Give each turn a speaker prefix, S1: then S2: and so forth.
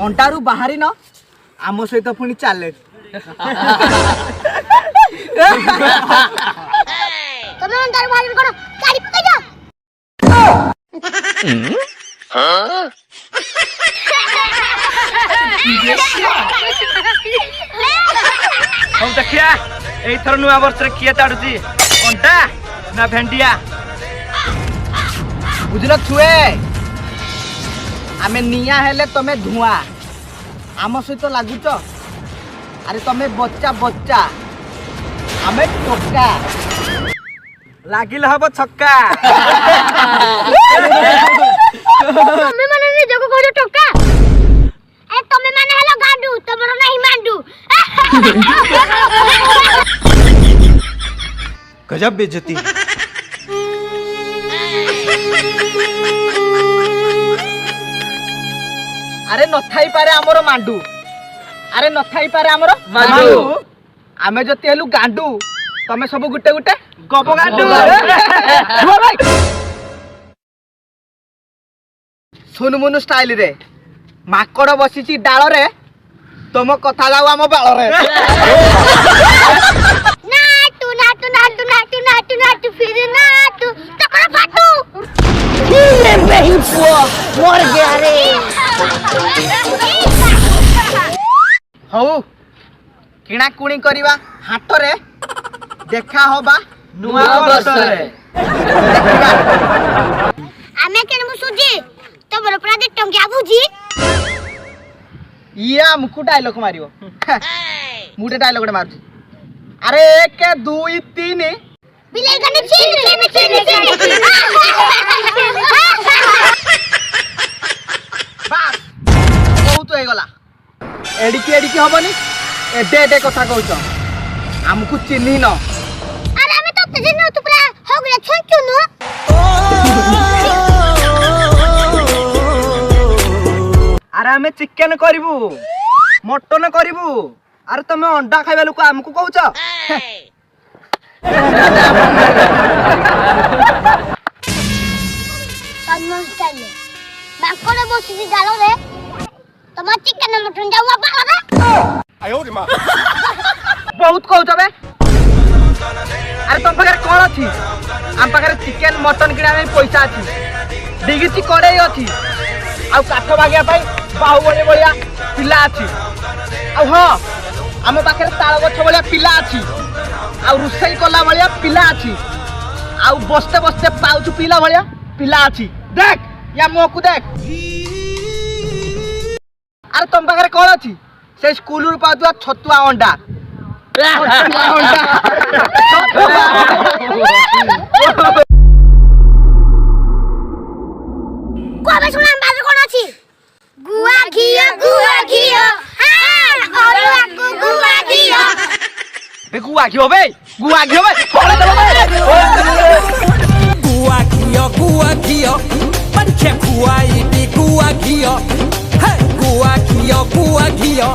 S1: अंडारू बाहरी न आम सहित पुणी चैलेंज
S2: तमे अंडारू बाहरी कोन गाड़ी पकड़ जा
S3: हम देखिया एई थर नुआ वर्ष रे किए ताडुची अंडा ना भेंडिया
S1: बुझल छुए आमे निया हेले तमे धुआं आम सहित लागुच अरे तमे बच्चा बच्चा आमे टोका
S3: लागिल हबो छक्का
S2: तमे माने नि जको कोजो टोका ए तमे माने हलो गांडू तमरो नाही मांडू
S3: गजब बेइज्जती
S1: अरे नथाई पारे हमरो मांडू अरे नथाई पारे हमरो
S3: मांडू
S1: आमे जति हेलु गांडू तमे सब गुटे गुटे
S3: गप गांडू
S1: सुन मुनु स्टाइल रे माकड़ बसिची डाल रे तुम कथा जाऊ आम बाल रे
S2: नाटू नाटू नाटू नाटू नाटू नाटू फिर नाटू टकरा फाटू
S1: रे बेही पुओ मर गया रे हौ किणा कुणी करवा हाथ रे देखा होबा
S3: नुआ वर्ष रे
S2: आमे केन मु सुजी तमरो प्रादे टंकिया बुझी
S1: या मुकु डायलॉग मारियो मुटे डायलॉग मारु अरे 1 2 3
S2: बिलाई गने छीन
S1: बास बहुत हो गला एडिकी हबनी एडे एडे कथा कहउछ हमकु चिन्ही न
S2: अरे आमे तो तजे न तू पूरा हो गया छंचू न
S3: अरे हमें चिकन करिवु मटन करिवु अरे तमे अंडा खाइबा लोक हमकु कहउछ
S2: सन्मन स्टाइल माकड़ बसी डालो रे तमा चिकन मटन जाऊ बाला रे
S4: आयो रे मां
S1: बहुत कहउछ बे अरे तुम पाखे कौन अच्छी आम पाखे चिकेन मटन किना पैसा अच्छी डिगिची कड़े अच्छी आउ काठ बागिया बाहुबली भाया पिला अच्छी आउ हाँ आम पाखे ताल गछ भाया पिला अच्छी आउ रोसई कला भाया पिला अच्छी आउ बसते बसते पाउच पिला भाया पिला अच्छी देख या मुह को देख अरे तुम पाखे कौन अच्छी से स्कूल पाउथुआ छतुआ अंडा
S2: कोबे सुना बाजे कोन अछि गुआ घियो हां और आकु गुआ घियो
S1: बे गुआ घियो बे फोड़ दे बे
S5: गुआ घियो पंखे खुआई दी गुआ घियो हे गुआ घियो